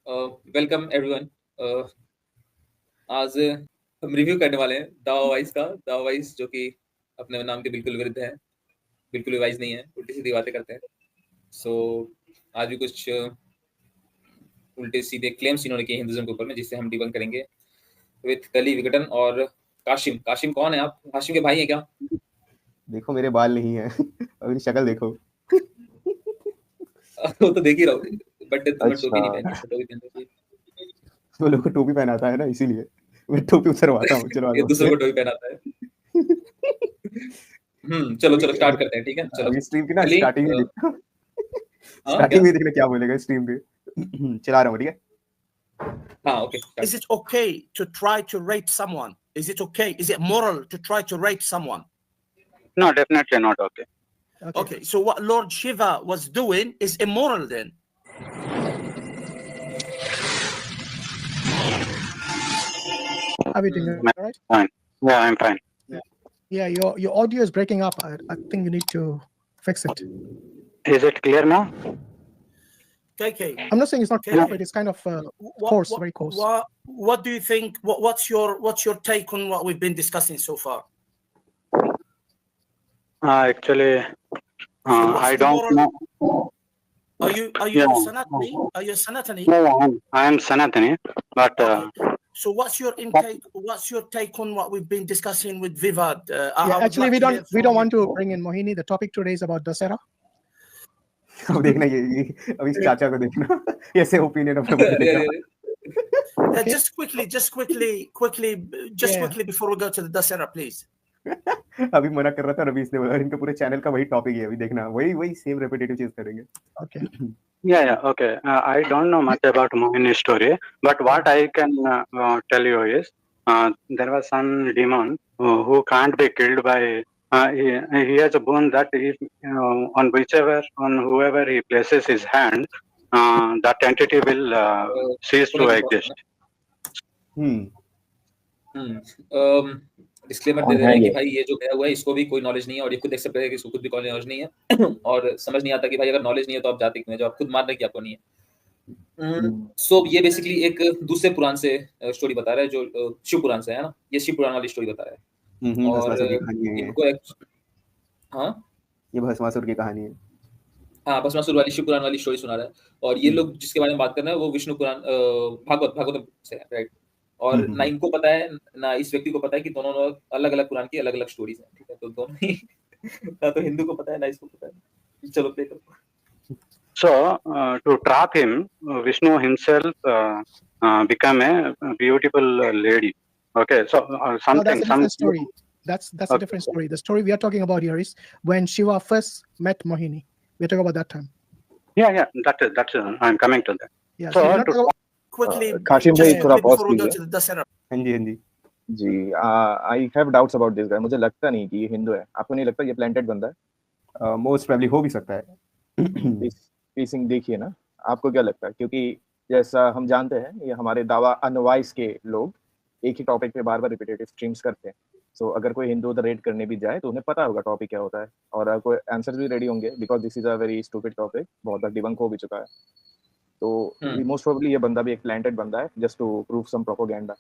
Welcome everyone. आज हम review करने वाले हैं दावा वाइज का। दावा वाइज जो कि अपने नाम के बिल्कुल विरुद्ध है, बिल्कुल भी वाइज नहीं है, उल्टी सीधी बातें करते हैं। सो आज भी कुछ उल्टे सीधे क्लेम्स इन्होंने किए हिंदुज्म के ऊपर में, जिससे हम डिबंक करेंगे विद कली विघटन और काशिम। काशिम कौन है आप? हाशिम के भाई हैं क्या? देखो मेरे बाल नहीं है। अभी शक्ल देखो। वो तो देख ही रहा हूँ, बट तुम्हें अच्छा। टोपी नहीं पहनी है, टोपी पहननी चाहिए। वो लोग को टोपी पहनाता है ना, इसीलिए मैं टोपी उतरवाता हूँ। चलो ये आगे दूसरों को बढ़ते टोपी पहनाता है। चलो चलो स्टार्ट करते हैं, ठीक है। हैं। चलो अभी स्ट्रीम की ना कली स्टार्टिंग में देखो। हाँ क्या? स्टार्टिंग में देखना क्या बोलेगा स्ट्रीम पे। चला रहा हूँ, ठीक है। हाँ okay. Is it okay to try to rape someone? Is it okay? Is it moral to try to rape someone? No, definitely not okay. Okay, so what Lord Shiva was doing is immoral then. How are you doing? All right? Fine. Yeah, I'm fine. Yeah, your audio is breaking up. I think you need to fix it. Is it clear now? KK, I'm not saying it's not Okay. clear, but it's kind of coarse, very coarse. What do you think? What's your take on what we've been discussing so far? Actually, what's I the don't moral- know. Are you Yeah. Sanatani? Are you Sanatani? No, I am Sanatani, but Okay. So what's your intake? What's your take on what we've been discussing with Vivad? I would Actually, like we to hear don't from want to bring in Mohini. The topic today is about Dasera. अब देखना ये अभी इस चाचा को देखना ऐसे opinion अपना बोलेगा। Okay. Just quickly before we go to the Dasera, please. अभी मना कर रहा था, अभी इसने बोला इनका पूरे चैनल का वही टॉपिक है। अभी देखना वही सेम रेपिटेटिव चीज करेंगे। Okay. yeah, okay. I don't know much about Mohini's story, but what I can tell you is there was some demon who can't be killed by. He has a boon that if on whoever he places his hand, that entity will cease to exist. Disclaimer दे रहे हैं कि भाई ये जो गया हुआ है इसको भी कोई नॉलेज नहीं है, और ये खुद एक्सेप्ट करेगा कि इसको खुद भी कोई नॉलेज नहीं है। और समझ नहीं आता कि भाई अगर नॉलेज नहीं है तो आप जाते क्यों हैं, जो आप खुद मान रहे हैं कि आपको नहीं है। सो ये बेसिकली एक दूसरे पुराण से स्टोरी बता रहा है, जो शिव पुराण से है ना। ये शिव पुराण वाली स्टोरी बता रहा है। और इनको हाँ, ये भस्मासुर की कहानी है। हाँ, भस्मासुर वाली शिव पुराण वाली स्टोरी सुना रहा है। और ये लोग जिसके बारे में बात कर रहे हैं वो विष्णु पुराण भागवत से है, राइट। और ना इनको पता है ना इस व्यक्ति को पता है कि दोनों अलग अलग पुराण की अलग अलग स्टोरीज हैं, ठीक है। तो दोनों ही ना तो हिंदू को पता है ना इसको पता है। चलो प्ले करो। So, to trap him, Vishnu himself became a beautiful lady. Okay, so No, that's a different story. That's a different story. The story we are talking about here is when Shiva first met Mohini. We're talking about that time. Yeah, that's I'm coming to that. Yeah. So, So we're not talking about Quickly, Kasim भाई थोड़ा before pause we go कीजिए। to the Dasera. हाँ जी जी, I have doubts about this guy. मुझे लगता नहीं कि ये हिंदू है। आपको नहीं लगता ये प्लांटेड बंदा है? मोस्ट प्रोबेबली हो भी सकता है। पीसिंग देखिए ना, आपको क्या लगता है? क्योंकि जैसा हम जानते हैं ये हमारे दावा अनवाइस के लोग एक ही टॉपिक पे बार बार रिपीटेटिव स्ट्रीम्स करते हैं। सो अगर कोई हिंदू उधर रेड करने भी जाए तो उन्हें पता होगा टॉपिक क्या होता है, और कोई आंसर भी रेडी होंगे, because this is a very stupid topic, बहुत बार डिबंक हो भी चुका है। तो मोस्ट प्रोबेबली ये बंदा भी एक प्लांटेड बंदा है just to prove some propaganda.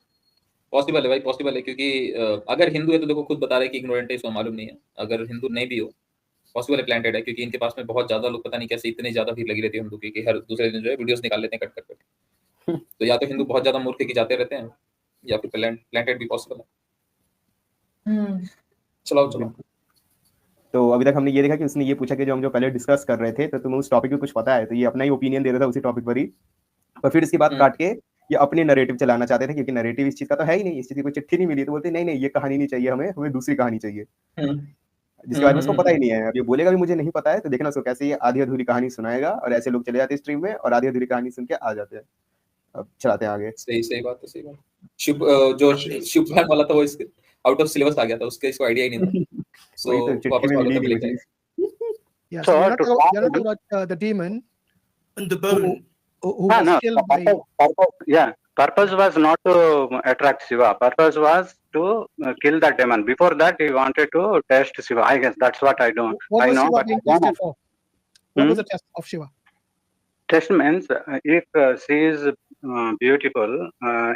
Possible है भाई, पॉसिबल है, क्योंकि अगर हिंदू है तो देखो खुद बता रहे हैं कि इग्नोरेंट है, इसको मालूम नहीं है। अगर हिंदू नहीं भी हो, पॉसिबल है प्लांटेड है, क्योंकि इनके पास में बहुत ज्यादा लोग, पता नहीं कैसे इतनी ज्यादा भीड़ लगी रहती है हिंदू की कि हर दूसरे दिन जो है वीडियोस निकाल लेते हैं कट कर। तो या तो हिंदू बहुत ज्यादा मूर्ख की जाते रहते हैं, या फिर प्लांटेड भी पॉसिबल है। चलो। तो अभी तक हमने ये देखा कि उसने ये पूछा कि जो हम पहले डिस्कस कर रहे थे तो तुम्हें उस टॉपिक पे कुछ पता है, तो ये अपना ही ओपिनियन दे रहा था उसी टॉपिक पर ही। और फिर इसके बाद काट के ये अपने नैरेटिव चलाना चाहते थे, क्योंकि नैरेटिव इस चीज का तो है ही नहीं, इस चीज की कोई चिट्ठी नहीं मिली। तो बोलते नहीं ये कहानी नहीं चाहिए, हमें दूसरी कहानी चाहिए जिसके बारे में उसको पता ही नहीं है। अब ये बोलेगा भी मुझे नहीं पता है, तो देखना उसको कैसे ये आधी अधूरी कहानी सुनाएगा। और ऐसे लोग चले जाते हैं स्ट्रीम में और आधी अधूरी कहानी सुन के आ जाते हैं। अब चलाते हैं आगे। सही बात है, सही बात। जो शिव पुराण वाला था वो इसके आउट ऑफ सिलेबस आ गया था, उसके इसको आइडिया ही नहीं था। सो वापस वालों में लेके Yeah, so you're not talking about the demon and the bone. Who was killed by... Purpose was not to attract Shiva. Purpose was to kill the demon. Before that, he wanted to test Shiva. I guess that's what I know. What was Shiva being tested for? What was the test of Shiva? Test means if she is beautiful,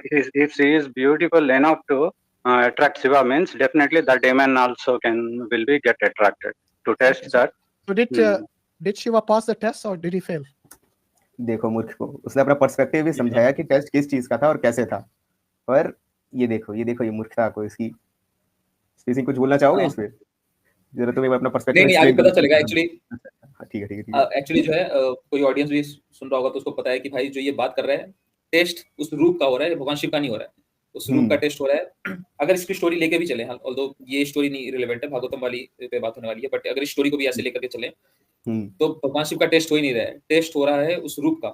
if she is beautiful enough to attract Shiva, means definitely the demon also will be get attracted to test that. So did Shiva pass the test or did he fail? देखो मूर्ख को, उसने अपना perspective भी समझाया कि test किस चीज का था और कैसे था, पर ये देखो ये मूर्खता को इसकी। किसी कुछ बोलना चाहोगे इस पे? जरा तुम एक बार अपना पर्सपेक्टिव नहीं आगे पता चलेगा एक्चुअली। ठीक है एक्चुअली जो है कोई ऑडियंस भी सुन रहा होगा तो उसको पता है कि भाई जो ये बात कर रहे हैं टेस्ट उस रूप का हो रहा है, भगवान शिव का नहीं हो रहा है, उस रूप का टेस्ट हो रहा है। अगर इसकी स्टोरी लेके भी चले, ऑल्दो ये स्टोरी नहीं रिलेवेंट है, भागवतम वाली पे बात होने वाली है, बट अगर इस स्टोरी को भी ऐसे लेकर के चले तो भगवान शिव का टेस्ट हो ही नहीं रहा है, टेस्ट हो रहा है उस रूप का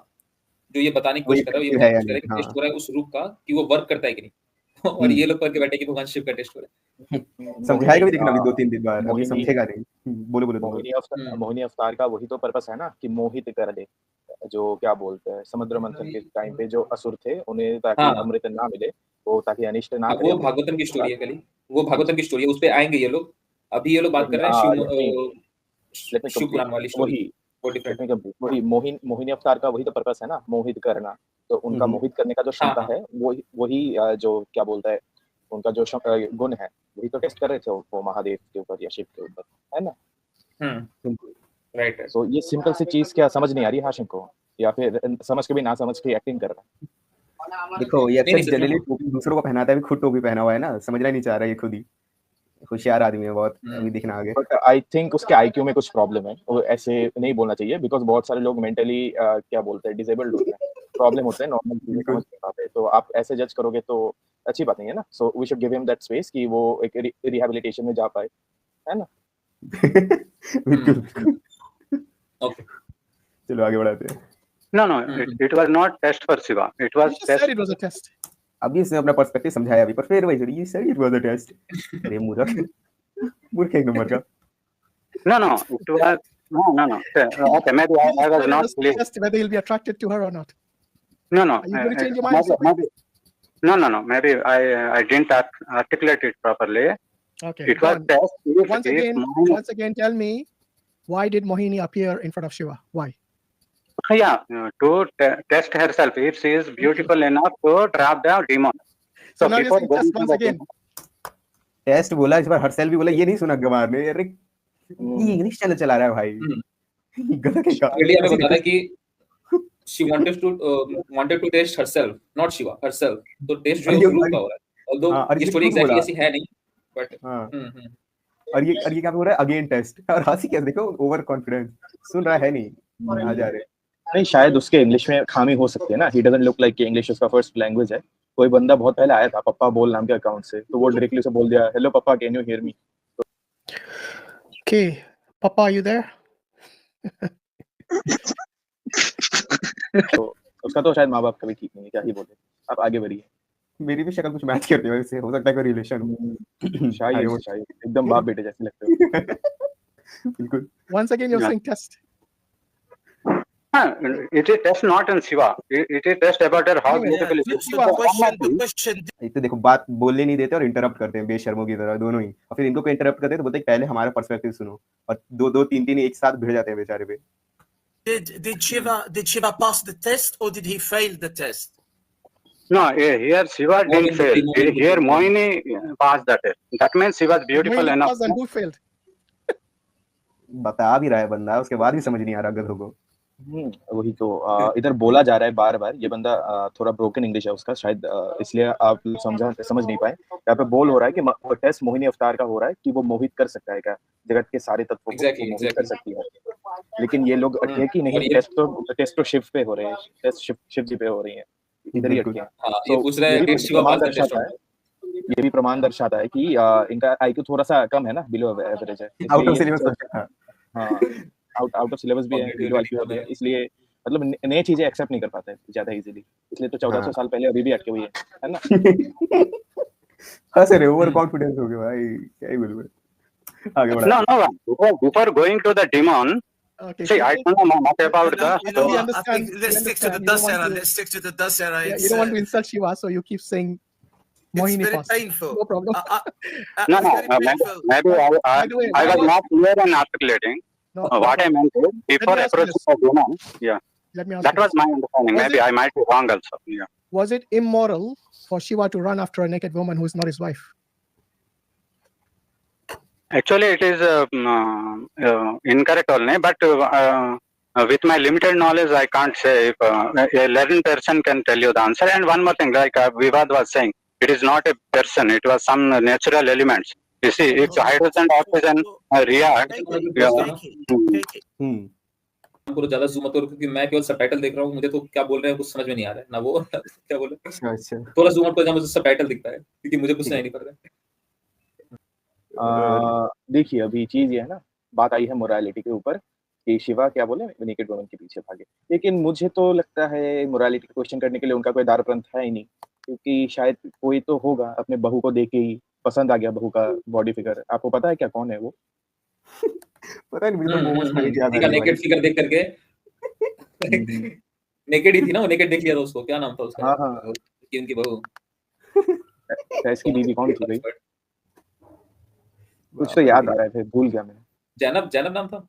जो ये बताने की कोशिश कर रहा है, ये बताने की कोशिश कर रहा है कि टेस्ट हो रहा है उस रूप का कि वो वर्क करता है कि नहीं। और ये लोग करके बैठे कि भगवान शिव का टेस्ट हो रहा है। समझाएगा भी देखना अभी 2-3 दिन बाद, अभी समझेगा नहीं। बोलो मोहिनी अवतार का वही तो पर्पस है ना कि मोहित कर दे, जो क्या बोलते हैं समुद्र मंथन के टाइम पे जो असुर थे उन्हें ताकि अमृत ना मिले, वो ताकि अनिष्ट ना करे। वो भागवतम की स्टोरी है, कली वो भागवतम की स्टोरी है, उस पे आएंगे ये लोग। अभी ये लोग बात कर रहे हैं शिव पुराण वाली स्टोरी। वही मोहिनी अवतार का वही तो पर्पस है ना, मोहित करना। तो उनका मोहित करने का जो क्षमता है वही जो क्या बोलता है उनका जो गुण है वही तो टेस्ट कर रहे थे वो महादेव के ऊपर या शिव के ऊपर, है ना? राइट। तो ये सिंपल सी चीज क्या समझ नहीं आ रही हाशिम को, या फिर समझ के भी ना समझ के एक्टिंग कर रहा है? देखो ये अक्सर जनरली टोपी दूसरों को पहनाता है, खुद टोपी पहना हुआ है ना, समझना नहीं चाह रहा है, ये खुद ही होशियार आदमी है बहुत। अभी दिखना आगे। बट आई थिंक उसके आईक्यू में कुछ प्रॉब्लम है, वो ऐसे नहीं बोलना चाहिए, बिकॉज बहुत सारे लोग मेंटली क्या बोलते हैं डिसेबल्ड होते हैं, प्रॉब्लम होते हैं, नॉर्मल चीजें समझ नहीं पाते, तो आप ऐसे जज करोगे तो अच्छी बात नहीं है ना। So we should give him that space कि वो एक रिहैबिलिटेशन में जा पाए, है ना? बिल्कुल। ओके चलो आगे बढ़ाते हैं। No, it was not test for Shiva. It was test. It was a test. अभी इसने अपना पर्सपेक्टिव समझाया अभी, पर फिर वही सर ये sir it was a test. अरे मूर्ख एक नंबर का। No, it was no. Okay, maybe I was not clear. Test whether you'll be attracted to her or not. No. Are you going to change your mind? No. Maybe I didn't articulate it properly. Okay. It was test. Once again, tell me, why did Mohini appear in front of Shiva? Why? Yeah, to test herself if she is beautiful enough to trap the demon. So now you're saying test once again. Test बोला, इस बार हरसेल भी बोला, ये नहीं सुना गवार ने। अरे ये इंग्लिश चैनल चला रहा है भाई। गलत है। इंडिया में बताना कि she wanted to test herself, not Shiva, herself. तो टेस्ट जो ग्रुप का हो रहा है, although ये स्टोरी एग्जैक्टली ऐसी है नहीं, बट और ये क्या बोल रहा है अगेन टेस्ट, और हंसी क्या देखो, ओवर कॉन्फिडेंस, सुन रहा है नहीं, आ जा रहे। नहीं शायद उसके इंग्लिश में खामी हो सकती है ना, ही डजंट लुक लाइक कि इंग्लिश उसका फर्स्ट लैंग्वेज है। कोई बंदा बहुत पहले आया था पप्पा बोल नाम के अकाउंट से, तो वो डायरेक्टली उसे बोल दिया हेलो पापा can you hear me. Okay पापा आर यू देयर? तो उसका तो शायद माँ-बाप का भी ठीक नहीं है, क्या ही बोले। आप आगे बढ़िए। मेरी भी शक्ल कुछ मैच करती है, वैसे हो सकता है कोई रिलेशन हो। शायद एकदम बाप बेटे जैसे लगते हो। बिल्कुल। Once again you're saying test. It is test not in Shiva. It is test about her how beautiful is. The question. एक तो देखो बात बोलने नहीं देते और इंटरप्ट करते हैं बेशर्मों की तरह दोनों ही, और फिर इनको कोई इंटरप्ट करते हैं तो बोलते हैं पहले हमारा पर्सपेक्टिव सुनो, और दो तीन एक साथ भिड़ जाते हैं बेचारे पे। Did Shiva pass the test or did he fail the test? No, here Shiva didn't fail. Here Mohini passed the test. That means she was beautiful enough. And who failed? बता भी रहा है बंदा, उसके बाद भी समझ नहीं आ रहा गधों को। वही तो इधर बोला जा रहा है बार-बार, ये बंदा थोड़ा ब्रोकन इंग्लिश है उसका, शायद इसलिए आप समझ नहीं पाए। यहाँ पे बोल हो रहा है कि टेस्ट मोहिनी अवतार का हो रहा है कि वो मोहित कर सकता है क्या जगत के सारे तत्वों को मोहित कर सकती है, लेकिन ये लोग अटके कि नहीं, टेस्ट तो शिव पे हो रहे हैं, टेस्ट शिव जी पे हो रही है, इधर ही अटके हैं। ये पूछ रहा है शिव पास द टेस्ट। ये भी प्रमाण दर्शाता है कि इनका आईक्यू थोड़ा सा कम है ना, बिलो एवरेज है, आउट ऑफ सिलेबस। हाँ आउट ऑफ सिलेबस भी है, बिलो आईक्यू है, इसलिए मतलब नई चीजें एक्सेप्ट नहीं कर पाते ज्यादा इजीली, इसलिए तो 1400 साल पहले अभी भी अटके हुए है ना। हंस रहे, ओवर कॉन्फिडेंस हो गया भाई, क्या ही बोलूं। आगे बढ़ा। No, before going to the demon, Okay. see, I don't know much about the. I think let's stick to the Dasara. Let's stick to the Dasara. Yeah, you don't want to insult Shiva, so you keep saying Mohini It's very passed. painful. No problem. No, maybe I was not clear in articulating. No, What I meant is, before approaching the demon, let me ask That you was this. my understanding. Was Maybe it- I might be wrong also. Yeah. Was it immoral for Shiva to run after a naked woman who is not his wife? Actually, it is incorrect only, but with my limited knowledge, I can't say if a learned person can tell you the answer. And one more thing, like Vivad was saying, it is not a person, it was some natural elements. You see, if hydrogen and oxygen react, हमको ज्यादा zoom मत करो क्योंकि मैं केवल subtitle देख रहा हूँ, मुझे तो क्या बोल रहे हैं कुछ समझ में नहीं आ रहा है ना, वो क्या बोल रहे हैं। अच्छा थोड़ा जूम आउट कर जहाँ मुझे सबटाइटल दिखता है क्योंकि मुझे कुछ नहीं पड़ रहा है। देखिए अभी चीज ये है ना, बात आई है मोरालिटी के ऊपर कि शिवा क्या बोले नेकेड वुमन के पीछे भागे, लेकिन मुझे तो लगता है मोरालिटी का क्वेश्चन करने के लिए उनका कोई दार ग्रंथ है ही नहीं, क्योंकि शायद कोई तो होगा अपने बहू को देख के ही पसंद आ गया बहू का बॉडी फिगर। आपको पता है क्या कौन है वो? पता नहीं, मुझे तो मोमोज खाने की याद आ रही है नेकेड भाई। फिगर देख करके नेकेड ही थी ना वो, नेकेड देख लिया था उसको, क्या नाम था उसका? हाँ। कि उनकी बहू इसकी बीवी कौन थी भाई? कुछ तो याद आ रहा है, भूल गया मैं। जैनब नाम था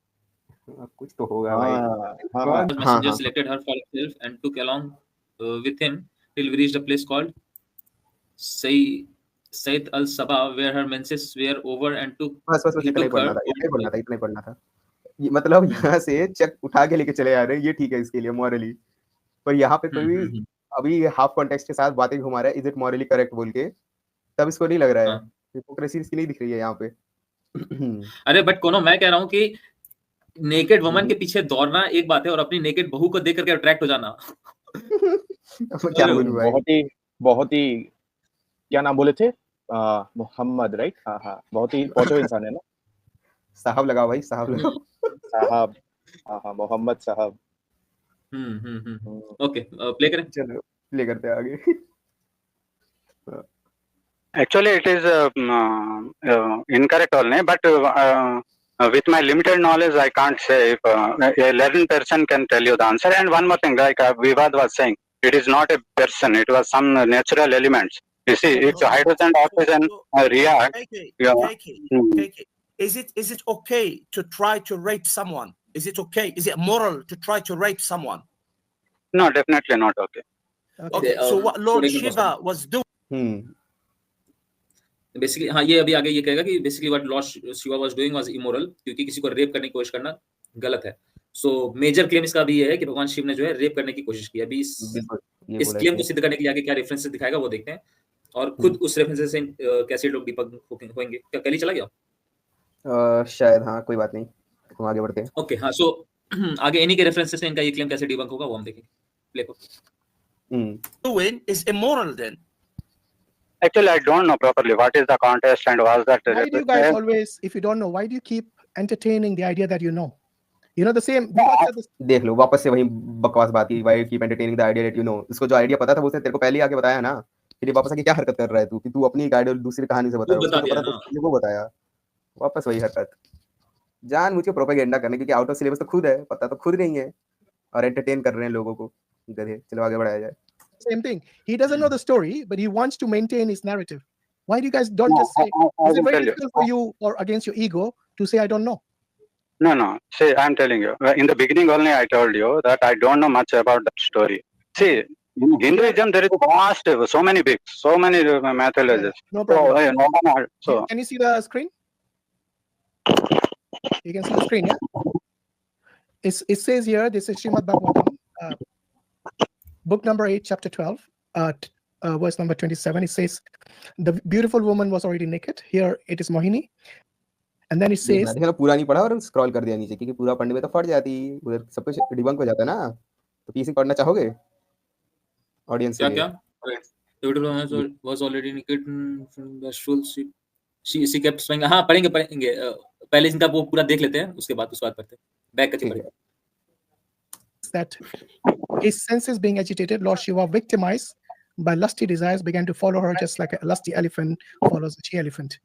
कुछ तो होगा भाई। हाँ। Messenger selected her for himself and took along with him till we reached a place called Sayyid al-Sabah, where her menses were over and took. बस इतना ही पढ़ना था। ये मतलब यहाँ से चेक उठा के लेके चले आ रहे हैं, ये ठीक है इसके लिए मॉरली, पर यहाँ पे कोई भी अभी हाफ कॉन्टेक्स्ट के साथ बातें घुमा रहा है, इज इट मॉरली करेक्ट बोल के, तब इसको नहीं लग रहा है, हिपोक्रेसी इसकी नहीं दिख रही है यहाँ पे। अरे बट कोनो मैं कह रहा हूँ कि नेकेड वुमन के पीछे दौड़ना एक बात है और अपनी नेकेड बहू को देख करके अट्रैक्ट हो जाना क्या बोलूं भाई, बहुत ही क्या नाम बोले थे? मोहम्मद, राइट? हाँ, बहुत ही पहुंचो इंसान है ना। साहब लगाओ भाई, साहब लगाओ। साहब, हाँ, मोहम्मद साहब। ओके, प्ले करें। चलो प्ले करते हैं आगे। Actually, it is incorrect only, but with my limited knowledge, I can't say if a learned person can tell you the answer. And one more thing, like Vivad was saying, it is not a person, it was some natural elements. You see, if hydrogen and oxygen react, Is it okay to try to rape someone? Is it okay? Is it moral to try to rape someone? No, definitely not okay. Okay, so what Lord Shiva was doing. Basically हाँ, ये अभी आगे ये कहेगा कि basically what Lord Shiva was doing was immoral, क्योंकि किसी को रेप करने की कोशिश करना गलत है। सो मेजर क्लेम इसका भी ये है कि भगवान शिव ने जो है रेप करने की कोशिश की। अभी इस क्लेम को सिद्ध करने के लिए आगे क्या रेफरेंसेस दिखाएगा वो देखते हैं, और खुद उस रेफरेंसेस से कैसे लोग डिबंक होंगे। क्या कल ही चला गया? शायद हाँ, कोई बात नहीं, हम आगे बढ़ते हैं। ओके हाँ, सो आगे इन्हीं के रेफरेंसेस से इनका ये क्लेम कैसे डिबंक होगा वो हम देखेंगे। प्ले को doing is immoral then. Actually, I don't know properly what is the context and was that. Why do you guys always, if you don't know, why do you keep entertaining the idea that you know? You know the same. देख लो वापस से वही बकवास बात की, why you keep entertaining the idea that you know। इसको जो idea पता था वो उसने तेरे को पहले ही आके बताया ना, फिर वापस आके क्या हरकत कर रहा है तू कि तू अपनी आइडिया दूसरी कहानी से बता रहा है, उसको तो पता था वो बताया, वापस वही हरकत जान मुझे प्रोपेगेंडा करने, क्योंकि आउट ऑफ सिलेबस तो खुद है, पता तो खुद नहीं है और एंटरटेन कर रहे हैं लोगों को। चलो आगे बढ़ाया जाए। Same thing. He doesn't know the story, but he wants to maintain his narrative. Why do you guys don't just say? Is it very difficult for you or against your ego to say I don't know? No. See, I'm telling you. In the beginning only, I told you that I don't know much about that story. See, in Hinduism there is vast, so many books, so many mythologies. No problem. So, can you see the screen? You can see the screen, yeah. It says here, this is Srimad Bhagavatam, book number 8, chapter 12, verse number 27. It says, the beautiful woman was already naked. Here it is Mohini. And then it says, पूरा नहीं पढ़ा और scroll कर दिया नीचे, क्योंकि पूरा पढ़ने में तो फट जाती, उधर सब कुछ डिबंक हो जाता ना। तो पीसी पढ़ना चाहोगे ऑडियंस से? क्या beautiful woman was already naked from the stool. She kept swaying. हाँ, पढ़ेंगे पहले इनका वो पूरा देख लेते हैं, उसके बाद पढ़ते हैं। बैक करके पढ़ेंगे। that his senses being agitated, Lord Shiva, victimized by lusty desires, began to follow her just like a lusty elephant follows a she-elephant.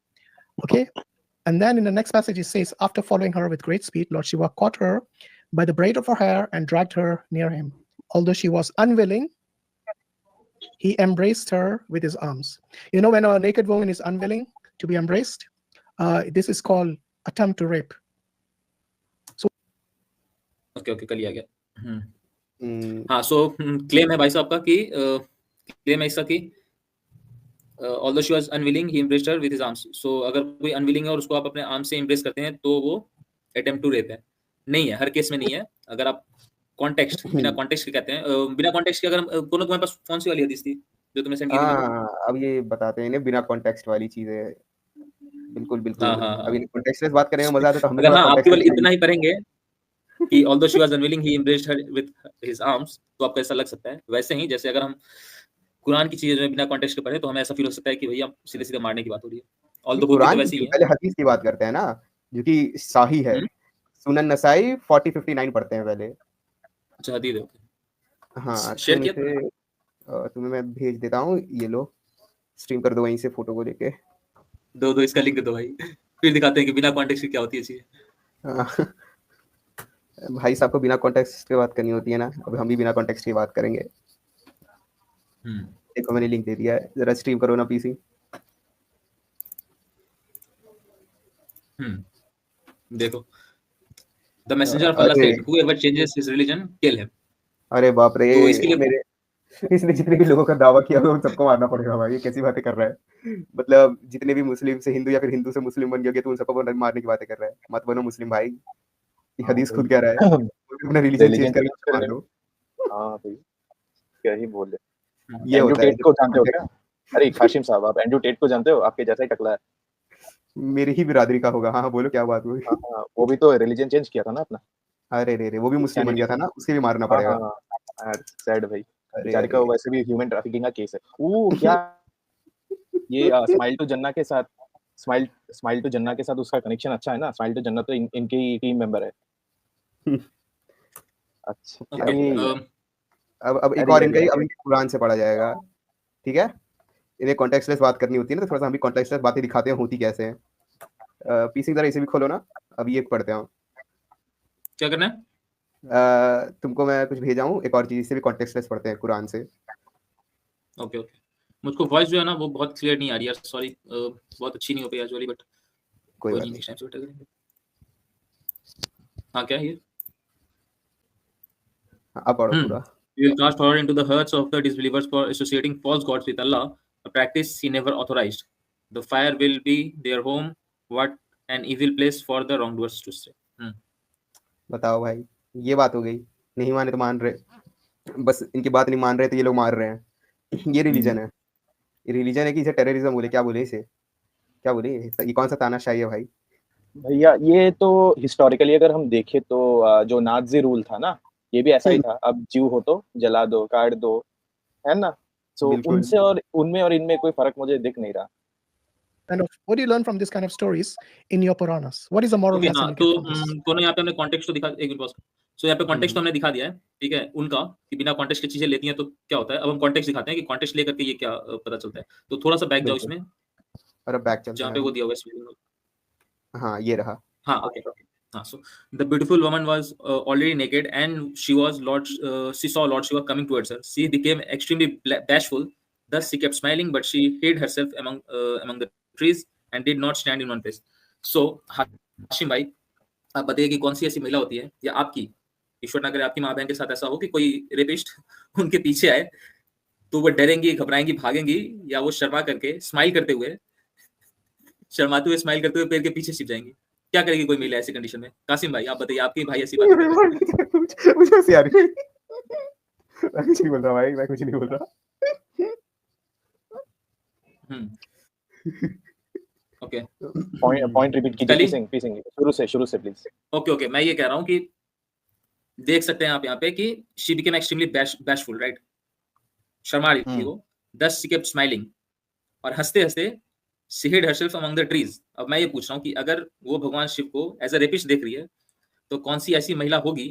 Okay? And then in the next passage, it says, after following her with great speed, Lord Shiva caught her by the braid of her hair and dragged her near him. Although she was unwilling, he embraced her with his arms. You know, when a naked woman is unwilling to be embraced, this is called attempt to rape. So, okay, कल ही आ गया। हाँ, सो claim है भाई साहब का कि claim है इसका कि although she was unwilling, he embraced her with his arms. So अगर कोई unwilling है और उसको आप अपने arms से embrace करते हैं तो वो attempt to rape है। नहीं है, हर केस में नहीं है। अगर आप context बिना context के कहते हैं, बिना context के अगर कोनो तुम्हारे पास कौन सी वाली हदीस थी जो तुमने सेंड की थी? अब ये बताते हैं इन्हें बिना कॉन्टेक्स्ट वाली चीजें। बिल्कुल बिल्कुल। हाँ, हाँ, अभी कॉन्टेक्स्ट वाली बात करेंगे मजा आता है, तो हमने अगर हाँ आप केवल context इतना ही पढ़ेंगे कि although she was unwilling, he embraced her with his arms, तो आपको ऐसा लग सकता है। वैसे ही जैसे अगर हम कुरान की चीजें बिना कॉन्टेक्स्ट के पढ़े तो हमें ऐसा फील हो सकता है कि भैया सीधे-सीधे मारने की बात हो रही है। ऑल्दो होती तो वैसी ही है। पहले हदीस की बात करते हैं ना, जो कि सही है। सुनन नसाई 4059 पढ़ते हैं पहले। अच्छा, हदीस है। हाँ, शेयर किया तुम्हें मैं भेज देता हूँ, ये लो स्ट्रीम कर दो वहीं से फोटो को लेके। दो इसका लिंक दो भाई, फिर दिखाते हैं कि बिना कॉन्टेक्स्ट के क्या होती है चीजें। भाई साहब को बिना कॉन्टेक्स्ट की बात करनी होती है ना, अब हम भी बिना कॉन्टेक्स्ट की बात करेंगे। देखो मैंने लिंक दे दिया है, जरा स्ट्रीम करो ना पीसी। देखो, the messenger of Allah said whoever changes his religion kill him। अरे बाप रे, तो इसके लिए मेरे इसने जितने भी लोगों का दावा किया उन सबको मारना पड़ेगा भाई। ये कैसी बातें कर रहा है? मतलब जितने भी मुस्लिम से हिंदू या फिर हिंदू से मुस्लिम बन गया तो उन सबको मारने की बातें कर रहा है। मत बनो मुस्लिम भाई, ये हदीस खुद कह रहा है अपना रिलीजन चेंज करके मार दो। हाँ भाई, क्या ही बोल रहे। ये एंड्रू होता है टेट को जानते हो क्या? अरे काशिम साहब, आप एंड्रू टेट को जानते हो? आपके जैसा ही टकला है। मेरी ही बिरादरी का होगा। हाँ बोलो, क्या बात हुई? हाँ, वो भी तो रिलीजन चेंज किया था ना अपना। अरे रे, वो भी मुस्लिम बन गया था ना, उसके भी मारना पड़ेगा। सैड भाई, बेचारे का वैसे भी ह्यूमन ट्रैफिकिंग का केस है। क्या ये स्माइल टू जन्ना के साथ स्माइल टू जन्ना के साथ उसका कनेक्शन अच्छा है ना? स्माइल टू जन्ना तो इनके ही टीम मेंबर है। अच्छा, अब एक और इनका अभी कुरान से पढ़ा जाएगा, ठीक है? इन्हें कॉन्टेक्स्टलेस बात करनी होती है ना, तो थोड़ा सा हम भी कॉन्टेक्स्टलेस बातें दिखाते हैं होती कैसे हैं। पीसी जरा इसे भी खोलो ना, अभी ये पढ़ते हैं। क्या करना है? तुमको मैं कुछ भेजा हूँ, एक और चीज, इसे भी कॉन्टेक्स्टलेस पढ़ते हैं कुरान से। ओके। मुझको वॉइस जो है ना वो बहुत क्लियर नहीं आ रही यार, सॉरी। बहुत अच्छी नहीं हो पाई आज वाली, बट कोई बात नहीं, नेक्स्ट टाइम से बेटर करेंगे। हाँ, क्या है ये? अब पढ़ो पूरा। You will cast horror into the hearts of the disbelievers for associating false gods with Allah, a practice he never authorized. The fire will be their home. What an evil place for the wrongdoers to stay. बताओ भाई, ये बात हो गई। नहीं माने तो मान रहे, बस इनकी बात नहीं मान रहे तो ये लोग मार रहे हैं। ये रिलीजन है, ये रिलीजन है कि इसे टेररिज्म बोले? क्या बोले इसे? क्या बोले? ये कौन सा तानाशाही है भाई? भैया ये तो हिस्टोरिकली अगर हम देखें तो जो नाज़ी रूल था ना, ये भी ऐसा ही था। अब जीव हो तो जला दो, काट दो, है ना? सो उनसे और उनमें और इनमें कोई फर्क मुझे दिख नहीं रहा। Kind of, what do you learn from this kind of stories in your Puranas? What is the moral lesson you get from this? तो यहाँ पे हमने कॉन्टेक्स्ट तो दिखा, एक मिनट बस। सो यहाँ पे कॉन्टेक्स्ट तो हमने दिखा दिया है, ठीक है, उनका कि बिना कॉन्टेक्स्ट की चीजें लेती हैं तो क्या होता है। अब हम कॉन्टेक्स्ट दिखाते हैं कि कॉन्टेक्स्ट लेकर के ये क्या पता चलता है। तो थोड़ा सा बैक जाओ इसमें, और बैक चलते हैं जहाँ पे वो दिया हुआ है। हाँ, ये रहा। हाँ, okay. So the beautiful woman was already naked, and she saw Lord Shiva coming towards her. She became extremely bashful. Thus she kept smiling, but she hid herself among the trees and did not stand in one place. So Hashim भाई, आप बताइए कि कौन सी ऐसी महिला होती है, या आपकी, ईश्वर ना करे आपकी माँ बहन के साथ ऐसा हो कि कोई रेपिस्ट उनके पीछे आए तो वो डरेंगी, घबराएंगी, भागेंगी, या वो शर्माते हुए स्माइल करते हुए पेड़ के पीछे छिप जाएंगी। क्या करेगी कोई महिला ऐसी कंडीशन में? कासिम भाई आप बताइए, आपके भाई ऐसी बात कर रहे हैं। मुझे हंसी आ रही है। मैं कुछ नहीं बोल रहा भाई, मैं कुछ नहीं बोल रहा। ओके, पॉइंट रिपीट कीजिए शुरू से प्लीज। ओके, मैं ये कह रहा हूँ कि देख सकते हैं आप यहाँ पे कि she became extremely bashful, right? Sharma रही थी वो। Thus she kept smiling, और हंसते हंसते she hid herself among the trees. अब मैं ये पूछ रहा हूँ कि अगर वो भगवान शिव को एज अ रेपिस्ट देख रही है तो कौन सी ऐसी महिला होगी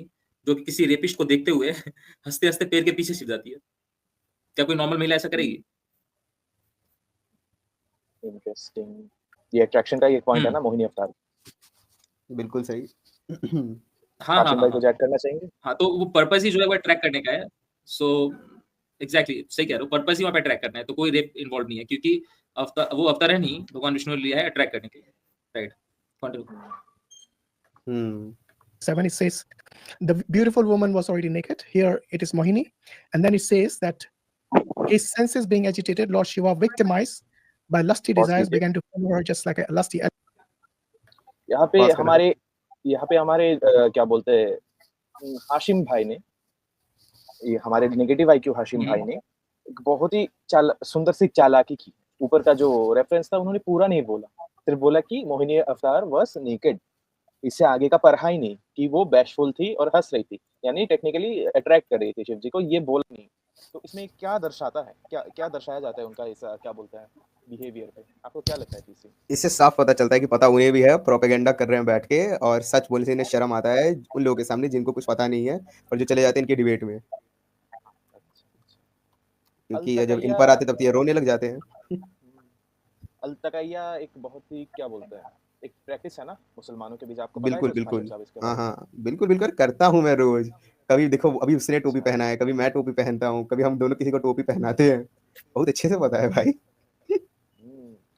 जो कि किसी रेपिस्ट को देखते हुए हंसते हंसते पेड़ के पीछे छिप जाती है? क्या कोई नॉर्मल महिला ऐसा करेगी? इंटरेस्टिंग। ये अट्रैक्शन का एक पॉइंट है ना, मोहिनी अवतार। बिल्कुल सही। हाँ, भाई को ऐड करना चाहेंगे? हाँ, तो वो पर्पस ही जो है वो अट्रैक्ट करने का है। सो एग्जैक्टली सही कह रहे हो, पर्पस ही वहाँ पे अट्रैक्ट करना है, तो कोई रेप इन्वॉल्व नहीं है, क्योंकि वो अवतार है नहीं, भगवान विष्णु ने लिया है अट्रैक्ट करने के लिए, right? 7 it says, The beautiful woman was already naked. Here it is Mohini. And then it says that his senses being agitated, Lord Shiva, victimized by lusty desires, began to follow her just like a lusty. यहाँ पे हमारे क्या बोलते हैं हाशिम भाई ने, ये हमारे नेगेटिव आईक्यू हाशिम भाई ने एक बहुत ही सुंदर सी चालाकी की। ऊपर का जो रेफरेंस था उन्होंने पूरा नहीं बोला, सिर्फ बोला कि मोहिनी अवतार वाज नेकेड। इससे आगे का पढ़ा ही नहीं कि वो बैशफुल थी और हंस रही थी, यानी टेक्निकली अट्रैक्ट कर रही थी शिव जी को, ये बोला नहीं। तो इसमें क्या दर्शाता है, क्या दर्शाया जाता है उनका ऐसा क्या बोलता है बिहेवियर पे? आपको क्या लगता है पीसी? इससे साफ पता चलता है कि पता उन्हें भी है, प्रोपेगेंडा कर रहे हैं बैठ के, और सच बोलने से इन्हें शर्म आता है उन लोगों के सामने जिनको कुछ पता नहीं है और जो चले जाते हैं इनकी डिबेट में, क्योंकि जब इन पर आते तब ये रोने लग जाते हैं। अलतकैया एक बहुत ही क्या बोलते हैं एक प्रैक्टिस है ना मुसलमानों के बीच, आपको पता बिल्कुल है? बिल्कुल, हाँ बिल्कुल करता हूँ मैं रोज। कभी देखो अभी उसने टोपी पहना है, कभी मैं टोपी पहनता हूँ, कभी हम दोनों किसी को टोपी पहनाते हैं, बहुत अच्छे से पता है भाई।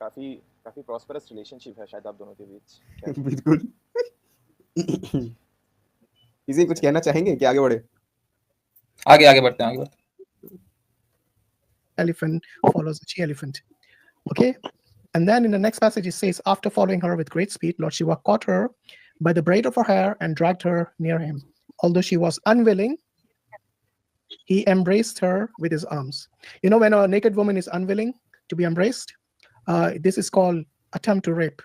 काफी प्रॉस्पेरस रिलेशनशिप है शायद आप दोनों के बीच। बिल्कुल। किसी कुछ कहना चाहेंगे कि आगे बढ़े? आगे बढ़ते हैं। Elephant follows the she-elephant. Okay. And then in the next passage, it says, after following her with great speed, Lord Shiva caught her by the braid of her hair and dragged her near him. Although she was unwilling, he embraced her with his arms. You know, when a naked woman is unwilling to be embraced, this is called attempt to rape.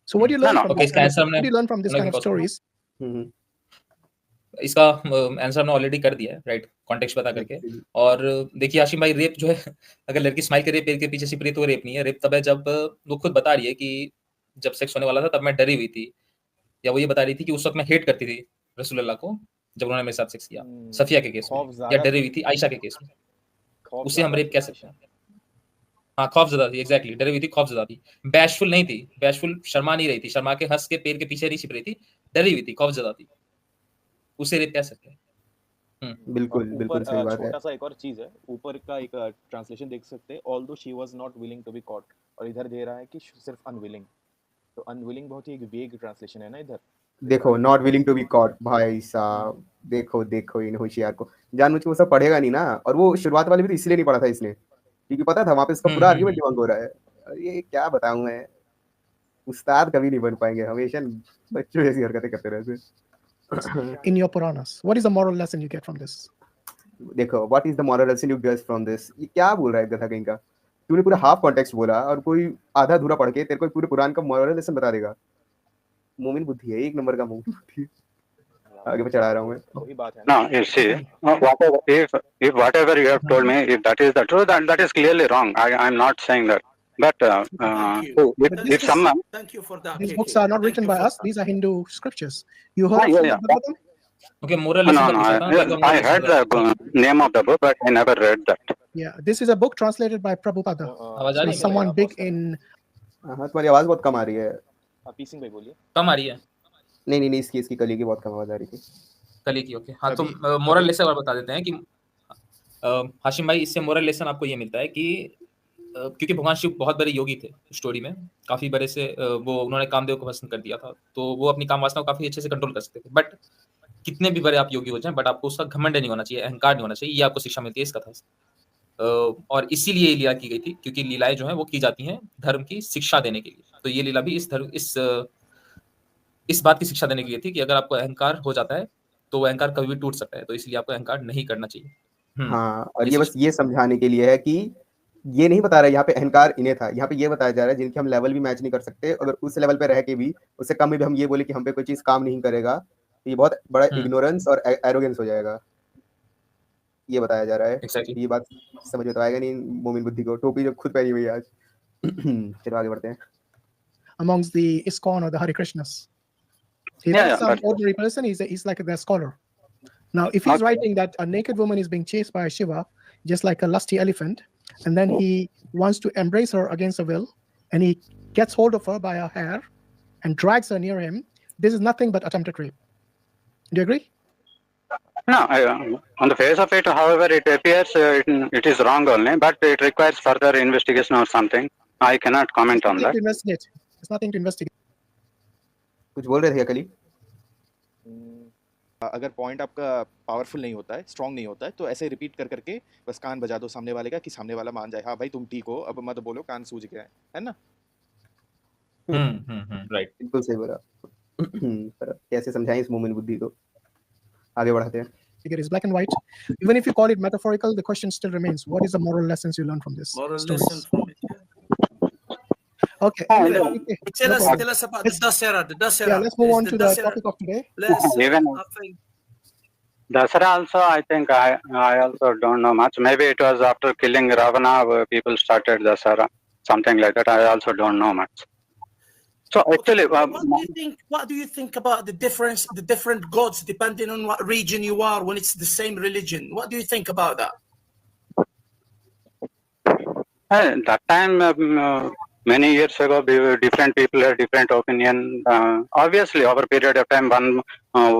So what do you learn from this? What do you learn from this kind of stories? इसका answer हमने already कर दिया है, right, context बता करके। और देखिए आशिम भाई, रेप जो है, अगर लड़की स्माइल करे पेड़ के पीछे छिप रही तो रेप नहीं है। रेप तब है जब वो खुद बता रही है कि जब सेक्स होने वाला था तब मैं डरी हुई थी, या वो ये बता रही थी कि उस वक्त मैं हेट करती थी रसूलुल्लाह को जब उन्होंने मेरे साथ सेक्स किया, सफिया के केस में, या डरी हुई थी आयशा के केस में, उसे हम रेप कह सकते हैं। हाँ, खौफजदा थी, एग्जैक्टली, डरी हुई थी, खौफजदा थी, बैशफुल नहीं थी, बैशफुल शर्मा नहीं रही थी, शर्मा के हंस के पेड़ के पीछे नहीं छिप रही थी, डरी हुई थी, खौफजदा थी, उसे रेप कह सकते हैं। बिल्कुल सही बात है। छोटा सा एक और चीज है, ऊपर का एक ट्रांसलेशन देख सकते हैं, although she was not willing to be caught, और इधर दे रहा है कि सिर्फ अनविलिंग। तो अनविलिंग बहुत ही एक वेग ट्रांसलेशन है ना इधर। देखो not willing to be caught, भाई साहब देखो इन होशियार को, जानबूझ के वो सब पढ़ेगा नहीं ना। और वो शुरुआत वाले भी तो इसलिए नहीं पढ़ा था इसने, क्योंकि पता था वहां पे इसका पूरा आर्गुमेंट डिबंक हो रहा है। ये क्या बताऊं मैं, उस्ताद कभी नहीं बन पाएंगे, हमेशा बच्चों जैसी हरकतें करते रहते हैं। In your Puranas, what is the moral lesson you get from this? देखो, what is the moral lesson you get from this? ये क्या बोल रहा है गधा कहीं का? तूने पूरा हाफ कॉन्टेक्स्ट बोला और कोई आधा अधूरा पढ़ के तेरे को पूरे कुरान का मोरल लेसन बता देगा। मोमिन बुद्धि है, एक नंबर का मोमिन बुद्धि। आगे मैं चढ़ा रहा हूँ मैं। वही बात है ना। No, you see, if whatever you have told me, if that is the truth, that is clearly wrong. I'm not saying that. But if someone, thank you for that. These books are not written by us; these are Hindu scriptures. You heard of them? Okay, moral no, lesson. I heard the name of the book, but I never read that. Yeah, this is a book translated by Prabhupada. So someone big in. हाँ, तुम्हारी आवाज बहुत कम आ रही है। पीसिंग भाई बोलिए। कम आ रही है? नहीं, इसकी कली की बहुत कम आवाज आ रही थी। कली की, ओके। हाँ, तो मोरल लेसन और बता देते हैं कि हाशिम भाई, इससे मोरल लेसन आपको ये मिलता है कि क्योंकि भगवान शिव बहुत बड़े योगी थे स्टोरी में, काफी बड़े से वो उन्होंने कामदेव को पसंद कर दिया था, तो वो अपनी काम वासना को काफी अच्छे से कंट्रोल कर सकते थे। बट कितने भी बड़े आप योगी हो जाएं, बट आपको उसका घमंड नहीं होना चाहिए, अहंकार नहीं होना चाहिए, ये आपको शिक्षा मिलती है इस कथा से। और इसीलिए लीला की गई थी, क्योंकि लीलाएं जो है वो की जाती हैं धर्म की शिक्षा देने के लिए। तो ये लीला भी इस बात की शिक्षा देने के लिए थी कि अगर आपको अहंकार हो जाता है तो वो अहंकार कभी भी टूट सकता है, तो इसलिए आपको अहंकार नहीं करना चाहिए। हाँ, और ये बस ये समझाने के लिए है कि ये नहीं बता रहा यहाँ पे अहंकार इन्हें था, यहाँ पे ये बताया जा रहा है जिनके हम लेवल भी मैच नहीं कर सकते, अगर उस लेवल पे रह के भी उससे कम में भी हम ये बोले कि हम पे कोई चीज काम नहीं करेगा, तो ये बहुत बड़ा इग्नोरेंस और एरोगेंस हो जाएगा, ये बताया जा रहा है। Exactly. ये बात समझ में तो आएगा नहीं मोमिन बुद्धि को, टोपी जो खुद पहनी हुई है आज। चलो आगे बढ़ते हैं। Amongst the ISKCON or the Hare Krishnas, he's not some ordinary person. He's like a scholar. Now, if he's writing that a naked woman is being chased by Shiva, just like a lusty elephant, and then he wants to embrace her against her will, and he gets hold of her by her hair and drags her near him, this is nothing but attempted rape. Do you agree? No, on the face of it, however, it appears it is wrong only, but it requires further investigation or something. I cannot comment on that. It's nothing to investigate. कुछ बोल रहे थे क्या कली? अगर point आपका powerful नहीं होता है, स्ट्रांग नहीं होता है, तो ऐसे रिपीट कर करके बस कान बजा दो सामने वाले का कि सामने वाला मान जाए, हाँ भाई तुम ठीक हो, अब मत बोलो कान सूझ गया है ना? राइट। बिल्कुल सही बोला। पर कैसे समझाएं इस मोमेंट बुद्धि को? आगे बढ़ाते हैं। It is black and white. Even if you call it metaphorical, the question still remains: what is the moral lessons you learn from this? Moral stories? lesson from it. Yeah. Okay. Anyway, okay, Tell no us, problem. tell us about the Dasera. The Dasera. Yeah, let's move Is on the to the Dasera- topic of today. Let's. Even- I think Dasara also, I think I also don't know much. Maybe it was after killing Ravana where people started Dasara, something like that. I also don't know much. So actually, what do you think about the different gods depending on what region you are when it's the same religion? What do you think about that? that time, many years ago, different people had different opinion. Obviously, over a period of time,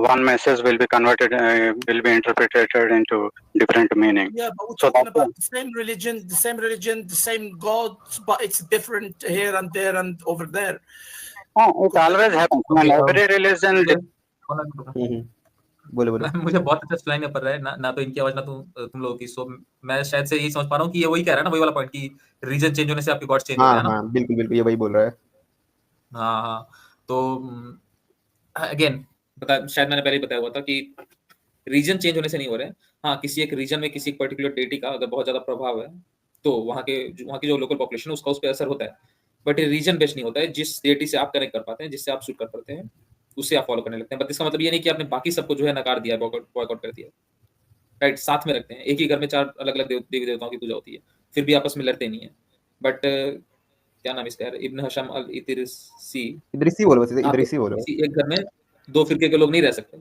one message will be converted, will be interpreted into different meaning. Yeah, but we're So talking that's about the same religion, the same gods, but it's different here and there and over there. it always happens. Okay, Every religion. बोलो बोलो। मुझे बहुत अच्छा सुनाई नहीं पड़ रहा है, ना तो इनकी आवाज ना तुम लोगों की। सो मैं शायद से यही समझ पा रहा हूँ कि ये वही कह रहा है ना, वही वाला पॉइंट कि रीजन चेंज होने से आपके गॉड चेंज हो रहे हैं ना। हाँ, बिल्कुल बिल्कुल ये वही बोल रहा है। हाँ, तो अगेन शायद मैंने पहले ही बताया हुआ था कि रीजन चेंज होने से नहीं हो रहे हैं। हाँ, किसी एक रीजन में किसी एक पर्टिकुलर डेटी का अगर बहुत ज्यादा प्रभाव है तो वहाँ की जो लोकल पॉपुलेशन है उसका उस पर असर होता है, बट रीजन बेस्ड नहीं होता है। जिस डेटी से आप कनेक्ट कर पाते हैं, जिससे आप सूट कर पाते हैं, उससे आप फॉलो करने लगते हैं। बट इसका मतलब ये नहीं कि आपने बाकी सबको जो है नकार दिया, बॉयकॉट कर दिया। राइट, साथ में रखते हैं। एक ही घर में 4 अलग अलग देवी देवताओं की पूजा होती है, फिर भी आपस में लड़ते नहीं है। बट क्या नाम इसका यार, इब्न हशम अल इदरिसी बोलो, बस इदरिसी बोलो। एक घर में 2 फिरके के लोग नहीं रह सकते,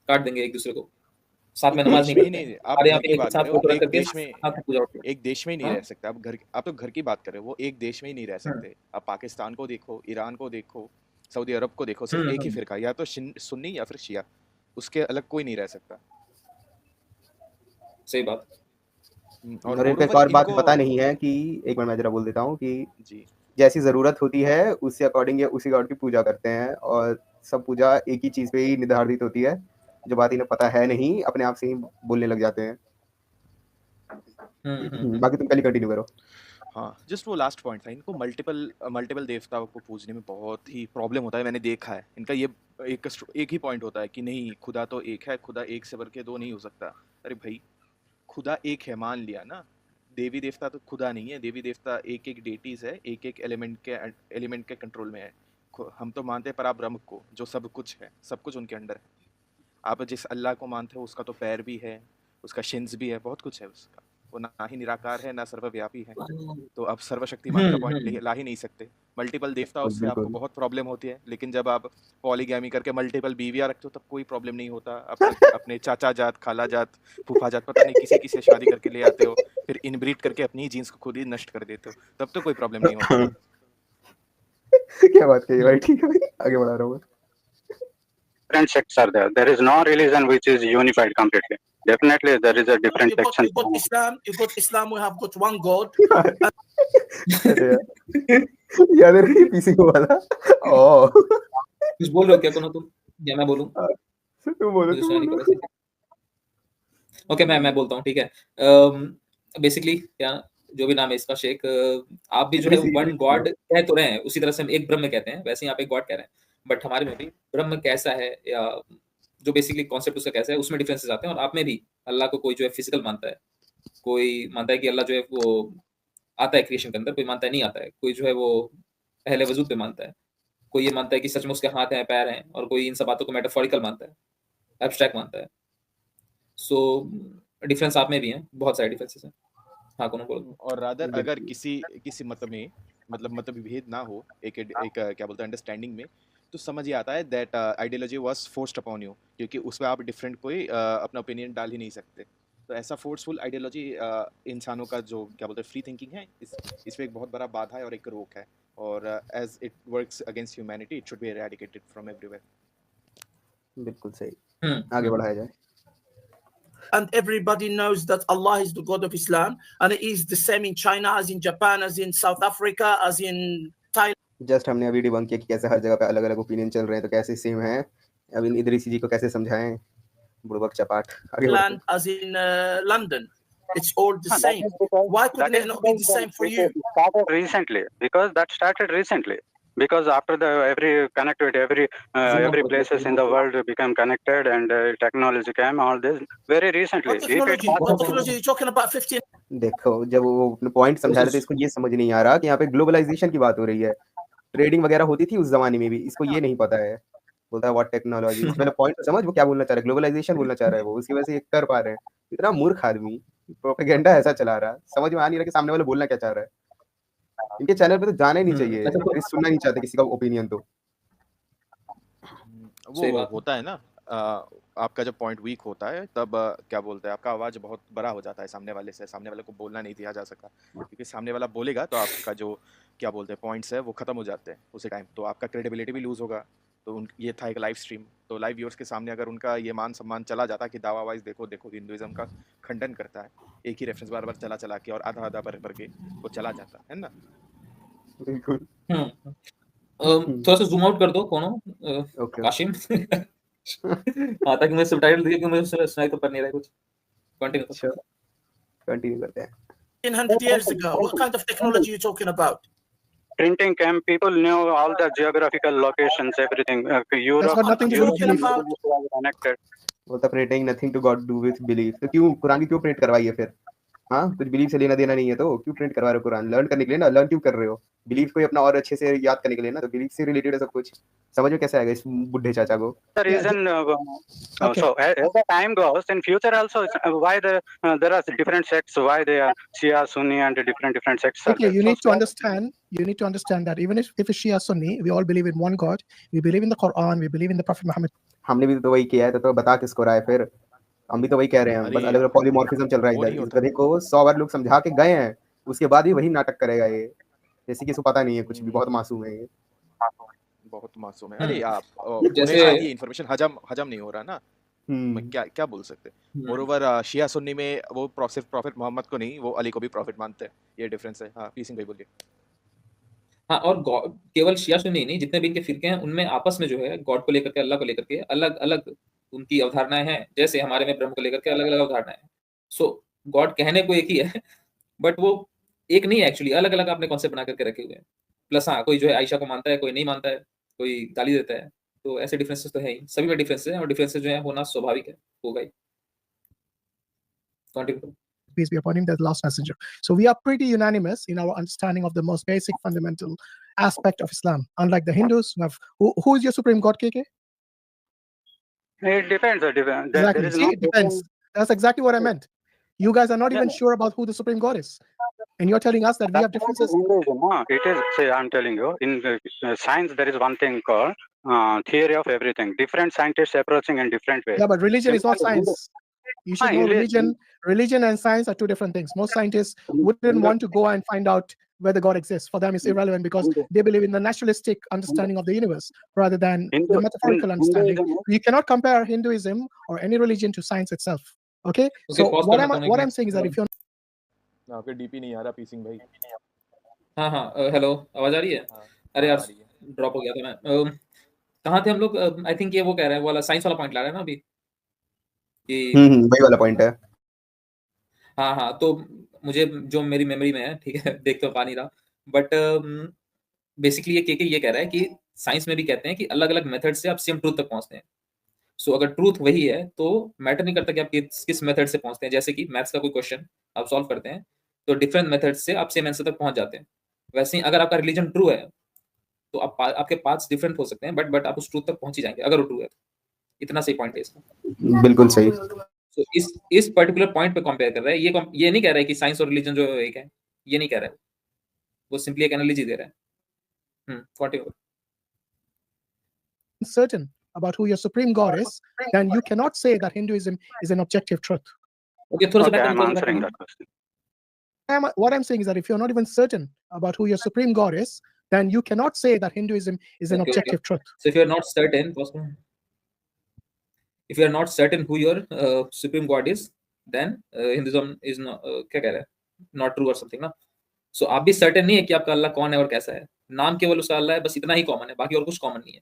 काट देंगे एक दूसरे को, साथ में नमाज नहीं करते। आप घर की बात कर रहे हो, एक देश में ही नहीं रह सकते। आप तो घर की बात कर रहे हो, वो एक देश में ही नहीं रह सकते। आप पाकिस्तान को देखो, ईरान को देखो, सऊदी अरब को देखो, सिर्फ एक ही फिरका, या तो सुन्नी या फिर शिया, उसके अलग कोई नहीं रह सकता। सही बात। और एक और बात पता नहीं है कि एक मिनट मैं जरा बोल देता हूँ कि जी जैसी जरूरत होती है उससे अकॉर्डिंग उसी गॉड की पूजा करते हैं, और सब पूजा एक ही चीज पे ही निर्धारित होती है। जो बात इन्हें पता है नहीं, अपने आप से ही बोलने लग जाते हैं। बाकी तुम पहले कंटिन्यू करो। हाँ, जस्ट वो लास्ट पॉइंट था। इनको मल्टीपल देवताओं को पूजने में बहुत ही प्रॉब्लम होता है, मैंने देखा है। इनका ये एक ही पॉइंट होता है कि नहीं, खुदा तो एक है, खुदा एक से बढ़ के 2 नहीं हो सकता। अरे भाई, खुदा एक है, मान लिया ना। देवी देवता तो खुदा नहीं है, देवी देवता एक एक डेटीज है, एक एक एलिमेंट के कंट्रोल में है। हम तो मानते हैं पराब्रह्म को, जो सब कुछ है, सब कुछ उनके अंडर है। आप जिस अल्लाह को मानते हो उसका तो पैर भी है, उसका शिन्स भी है, बहुत कुछ है उसका। वो ना ही निराकार है, ना सर्वव्यापी है। तो आप सर्वशक्तिमान का पॉइंट ला ही नहीं सकते। मल्टीपल देवताओं से आपको बहुत प्रॉब्लम होती है, लेकिन जब आप पॉलीगैमी करके मल्टीपल बीवियां रखते हो तब कोई प्रॉब्लम नहीं होता। अपने चाचा जात, खाला जात, फूफा जात, पता नहीं किसी से शादी करके ले आते हो, फिर इनब्रीड करके अपनी जीन्स को खुद ही नष्ट कर देते हो, तब तो कोई प्रॉब्लम नहीं होता। क्या बात कही भाई, ठीक है भाई, आगे बढ़ा रहा हूँ। Different sects are there. There is no religion which is unified completely. Definitely, there is a different section. You got Islam. We have got one God. याद है पीसी को वाला। ओह, कुछ बोल रहे हो क्या तुम, या मैं बोलूं? तुम बोलो। ओके, मैं बोलता हूँ, ठीक है। बेसिकली क्या, जो भी नाम है इसका, शेख, आप भी जो है वन गॉड कह तो रहे हैं, उसी तरह से हम एक ब्रह्म कहते हैं, वैसे ही आप एक गॉड कह रहे हैं। बट हमारे में भी ब्रह्म कैसा है, या जो बेसिकली कॉन्सेप्ट उसका कैसा है, उसमें डिफरेंसेस आते हैं। और आप में भी अल्लाह को कोई जो है फिजिकल मानता है, कोई मानता है कि अल्लाह जो है वो आता है क्रिएशन के अंदर, कोई मानता है नहीं आता है, कोई जो है वो पहले वजूद पे मानता है, कोई ये मानता है कि सच में उसके हाथ हैं, पैर हैं, और कोई इन सब बातों को मेटाफोरिकल मानता है, एब्स्ट्रैक्ट मानता है। सो डिफरेंस आप में भी हैं, बहुत सारे डिफरेंसेस हैं। हाँ, कौन बोल? और रादर अगर किसी मत में मतलब विभेद ना हो, एक क्या बोलते हैं अंडरस्टैंडिंग में, तो समझ ही आता है that ideology was forced upon you, क्योंकि उसमें आप डिफरेंट कोई अपना ओपिनियन डाल ही नहीं सकते। तो ऐसा फोर्सफुल आइडियोलॉजी इंसानों का जो क्या बोलते हैं फ्री थिंकिंग है, इसमें एक बहुत बड़ा बाधा है और एक रोक है। और as it works against humanity, it should be eradicated from everywhere. बिल्कुल सही, आगे बढ़ाया जाए। And everybody knows that Allah is the God of Islam, and it is the same in China, as in Japan, as in South Africa, as in Thailand. Just हमने अभी debunk किया कि कैसे हर जगह पे अलग अलग ओपिनियन चल रहे हैं, तो कैसे सेम है। अब इन इदरीसी जी को कैसे समझाएं बुड़बक चपाट। आगे बढ़ो। land as in London. It's all the That same. is because Why that couldn't is it not be the because same for you? it started recently. Because that started recently. Because after the every connectivity, every places in the world become connected, and technology came, all this very recently. What If it technology? started, What technology are you talking about? 15 देखो, जब वो अपने point समझा रहे थे, इसको ये समझ नहीं आ रहा कि यहाँ पे ग्लोबलाइजेशन की बात हो रही है। ट्रेडिंग वगैरह होती थी उस जमाने में भी, इसको ये नहीं पता है। बोलता है व्हाट टेक्नोलॉजी। इससे पहले पॉइंट तो समझ, वो क्या बोलना चाह रहा है, ग्लोबलाइजेशन बोलना चाह रहा है वो, उसकी वजह से ये कर पा रहे हैं। इतना मूर्ख आदमी, प्रोपेगेंडा ऐसा चला रहा है, समझ में आ नहीं रहा कि सामने वाला बोलना क्या चाह रहा है। इनके चैनल पे तो जाना ही नहीं चाहिए, अगर सुनना नहीं चाहते किसी का ओपिनियन तो। सही वो बात है। होता है ना, आपका जब पॉइंट वीक होता है तब क्या बोलते हैं, आपका आवाज बहुत बड़ा हो जाता है सामने वाले से, सामने वाले को बोलना नहीं दिया जा सकता, क्योंकि सामने वाला बोलेगा तो आपका जो क्या बोलते हैं पॉइंट्स है वो खत्म हो जाते हैं उसी टाइम, तो आपका क्रेडिबिलिटी भी लूज होगा। तो ये था एक लाइव स्ट्रीम, तो लाइव व्यूअर्स के सामने अगर उनका ये मान सम्मान चला जाता कि दावा वाइज देखो देखो हिंदुइज्म का खंडन करता है, एक ही रेफरेंस बार बार चला चला के और आधा आधा भर के वो चला जाता है ना। बिल्कुल। थोड़ा सा जूम आउट कर दो कोनो, ओके। काशिम। हाँ, ताकि मैं सबटाइटल देखिए, क्योंकि मुझे सुनाई तो पड़ नहीं रहा है कुछ। कंटिन्यू अच्छा, कंटिन्यू करते हैं। 100 years ago. What kind of technology are you talking about? printing came, people knew all the geographical locations, everything. Europe, got nothing to do with Europe belief. was connected. बोलता printing nothing to god do with belief. तो क्यों कुरान की क्यों print करवाई है फिर? हाँ, कुछ बिलीफ से लेना देना नहीं है तो क्यों प्रिंट करवा रहे हो कुरान? लर्न करने के लिए ना, लर्न क्यों कर रहे हो? बिलीफ को अपना और अच्छे से याद करने के लिए ना, तो बिलीफ से रिलेटेड है सब कुछ। समझ में कैसे आएगा इस बुढ़े चाचा को? The reason, Okay. so as the time goes, in future also, why there are different sects, why they are Shia, Sunni, and different sects. are Okay, there. you So need to understand. You need to understand that even if it's Shia Sunni, we all believe in one God. We believe in the Quran. We believe in the Prophet Muhammad. हमने भी तो वही किया है, तो बता किसको रहा है फिर? हम भी तो वही कह रहे हैं, बस अरे अलग अलग पॉलीमॉर्फिज्म चल रहा है वो इधर। नहीं इस होता। गधे को 100 बार लोग समझा के गए हैं, उसके बाद भी वही नाटक करेगा ये, जैसे कि इसको पता नहीं है कुछ भी, बहुत मासूम है ये। बहुत मासूम है। अरे आप जैसे- उन्हें शायद ये इन्फॉर्मेशन हजम नहीं हो रहा ना, हम्म, क्या बोल सकते हैं। मोरोवर शिया सुन्नी में वो प्रॉफिट मोहम्मद को नहीं, वो अली को भी प्रॉफिट मानते हैं, ये डिफरेंस है। हाँ, पी सिंह भाई बोलिए। हाँ, और केवल शिया सुन्नी नहीं, जितने भी इनके फिरके हैं उनमें आपस में जो है गॉड को लेकर के, अल्लाह को लेकर के अलग अलग उनकी अवधारणाएं हैं। जैसे हमारे में ब्रह्म को लेकर के अलग अलग अवधारणाएं हैं। सो गॉड कहने को एक ही है, बट वो एक नहीं है एक्चुअली, अलग अलग आपने कॉन्सेप्ट बना करके रखे हुए हैं। प्लस हाँ, कोई जो है आयशा को मानता है, कोई नहीं मानता है, कोई गाली देता है, तो ऐसे डिफरेंसेस तो है ही, सभी में डिफरेंसेस हैं, और डिफरेंसेस जो है होना स्वाभाविक है, होगा ही। Continue. Peace be upon him, the last messenger. So we are pretty unanimous in our understanding of the most basic fundamental aspect of Islam. Unlike the Hindus, who is your supreme God, KK? it depends. There Exactly. is See, no it depends. That's exactly what I meant. You guys are not even sure about who the supreme God is, and you're telling us that we have differences. Hinduism, no, it is. Say, I'm telling you, in science there is one thing called theory of everything. Different scientists approaching in different ways. Yeah, but religion is not Similarly, science. You should know religion and science are two different things. Most scientists wouldn't want to go and find out whether God exists. For them, it's irrelevant because they believe in the naturalistic understanding of the universe rather than the metaphorical understanding. You cannot compare Hinduism or any religion to science itself. Okay? So what I'm saying is that if you're आपके DP नहीं आ रहा, P Singh भाई। हाँ, hello, आवाज आ रही है? अरे यार, ड्रॉप हो गया था मैं। कहाँ थे हम लोग? आई थिंक ये वो कह रहे हैं, वो वाला साइंस वाला पॉइंट ला रहे हैं ना अभी कि वही वाला पॉइंट है। हाँ, तो मुझे जो मेरी मेमोरी में है, ठीक है, देख तो पा नहीं रहा, बट बेसिकली ये कह रहा है कि साइंस में भी कहते हैं कि अलग अलग मेथड से आप सेम ट्रूथ तक पहुंचते हैं। सो अगर ट्रूथ वही है तो मैटर नहीं करता कि आप किस मेथड से पहुंचते हैं। जैसे कि मैथ्स का कोई क्वेश्चन आप सॉल्व करते हैं तो डिफरेंट मेथड से आप सेम आंसर तक पहुंच जाते हैं। वैसे ही अगर आपका रिलीजन ट्रू है तो आपके पाथ्स डिफरेंट हो सकते हैं, बट आप उस ट्रूथ तक पहुंच ही जाएंगे अगर वो ट्रू है। इतना सही पॉइंट है इसका। बिल्कुल सही। तो इस पर्टिकुलर पॉइंट पे कंपेयर कर रहा है। ये नहीं कह रहा है कि साइंस और रिलीजन जो एक है, ये नहीं कह रहा है, वो सिंपली एक एनालॉजी दे रहा है। Continue. certain about who your supreme God is, then you cannot say that Hinduism is an objective truth. Okay, थोड़ा सा Okay, back I'm करना, answering that question. What I'm saying is that if you're not even certain about who your supreme God is, then you cannot say that Hinduism is an Okay, objective truth. So if you're not certain, if you're not certain who your supreme God is, then Hinduism is not क्या कह रहा है, not true or something ना. So आप भी certain नहीं है कि आपका अल्लाह कौन है और कैसा है. नाम केवल उसका अल्लाह है, बस इतना ही कॉमन है, बाकी और कुछ कॉमन नहीं है.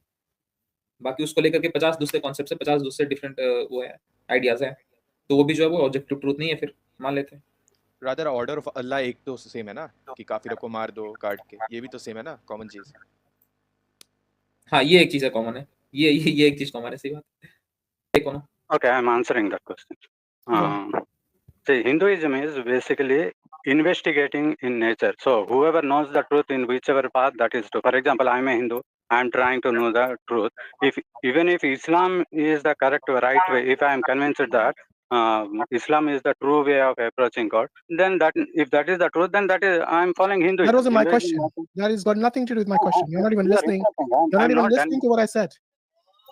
बाकी उसको लेकर के 50 दूसरे कॉन्सेप्ट है, 50 दूसरे डिफरेंट वो है आइडियाज हैं, तो वो भी जो है वो ऑब्जेक्टिव ट्रूथ नहीं है, फिर मान लेते हैं। रादर ऑर्डर ऑफ अल्लाह एक तो सेम है ना, कि काफिरों को मार दो काट के, ये भी तो सेम है ना, कॉमन चीज। हाँ ये एक चीज है कॉमन है, ये एक चीज कॉमन है, सही बात है। देखो ना, Okay, I'm answering that question. See, Hinduism is basically investigating in nature. So whoever knows the truth in whichever path, that is true. For example, I'm a Hindu. I'm trying to know the truth. Even if Islam is the correct right way, if I am convinced that Islam is the true way of approaching God, then if that is the truth, then that is I'm following Hinduism. That wasn't my Hinduism question. That has got nothing to do with my question. You're not even you are listening. interrupting. You're not I'm even not done. listening to what I said.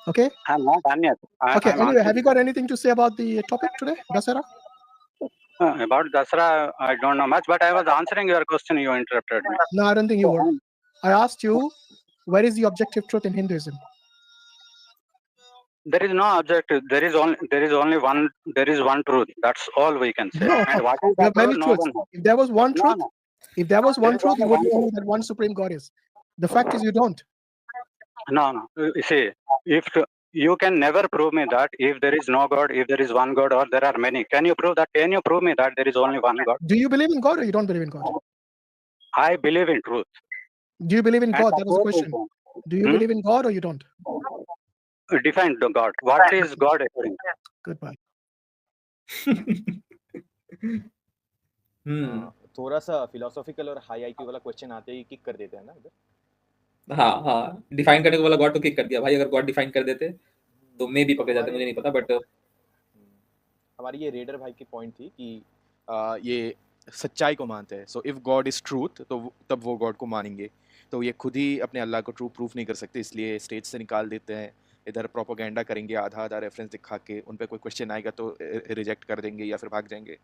Okay. I'm not done yet. Okay. I'm Anyway, have answering. you got anything to say about the topic today, Dasara? About Dasara, I don't know much, but I was answering your question. You interrupted me. No, I don't think you were. I asked you, where is the objective truth in Hinduism? There is no objective. There is only one. There is one truth. That's all we can say. No, And what is there that are many truth? No truths. one knows. If there was one No, truth, no. if there was one There is truth, you only would know one who that one supreme God is. The fact is, you don't. No. You see, if you can never prove me that if there is no God, if there is one God, or there are many, can you prove that? Can you prove me that there is only one God? Do you believe in God or you don't believe in God? I believe in truth. Do you believe in And God? That was the suppose question. Do you Hmm? believe in God or you don't? Define the God. What is God according to? Goodbye. थोड़ा सा philosophical और high IQ वाला question आते ही kick कर देते हैं ना इधर। हाँ डिफाइन करने को बोला, गॉड तो किक कर दिया भाई। अगर गॉड डिफाइन कर देते तो मे भी पकड़े जाते, मुझे नहीं पता, बट हमारी ये रेडर भाई की पॉइंट थी कि ये सच्चाई को मानते हैं। So if God is truth तो तब वो गॉड को मानेंगे। तो ये खुद ही अपने अल्लाह को ट्रू प्रूफ नहीं कर सकते, इसलिए स्टेज से निकाल देते हैं। इधर प्रोपोगेंडा करेंगे आधा आधा रेफरेंस दिखा के, उन पर कोई क्वेश्चन आएगा तो रिजेक्ट कर देंगे या फिर भाग जाएंगे।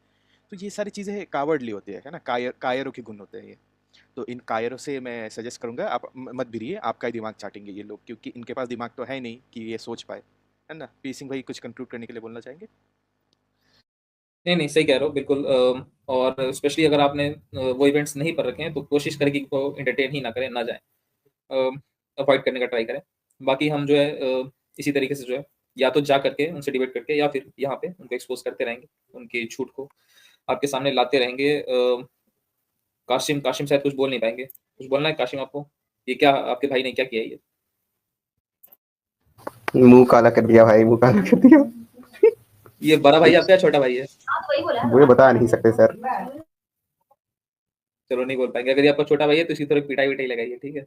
तो ये सारी चीज़ें कावर्डली होती है ना, कायरों के गुण होते हैं ये। तो इन कायरों से मैं सजेस्ट करूंगा आप मत भिड़िए, आपका ही दिमाग चाटेंगे ये लोग, क्योंकि इनके पास दिमाग तो है ही नहीं कि ये सोच पाए, है ना। पी सिंह भाई कुछ कंक्लूड करने के लिए बोलना चाहेंगे? नहीं सही कह रहे हो बिल्कुल। और स्पेशली अगर आपने वो इवेंट्स नहीं पढ़ रखे हैं तो कोशिश करें कि वो एंटरटेन ही ना करें, ना जाएं, अवॉइड करने का ट्राई करें। बाकी हम जो है इसी तरीके से जो है या तो जा करके उनसे डिबेट करके या फिर यहाँ पे उनको एक्सपोज करते रहेंगे, उनकी झूठ को आपके सामने लाते रहेंगे। काशिम शायद कुछ बोल नहीं पाएंगे, कुछ बोलना है काशिम आपको? ये क्या आपके भाई ने क्या किया है? ये मुंह काला कर दिया भाई, मुंह काला कर दिया। ये बड़ा भाई आपका छोटा भाई है? मुझे बता नहीं सकते सर। चलो नहीं बोल पाएंगे। अगर ये आपका छोटा भाई है तो इसी तरह पिटाई विटाई लगाइए, ठीक है।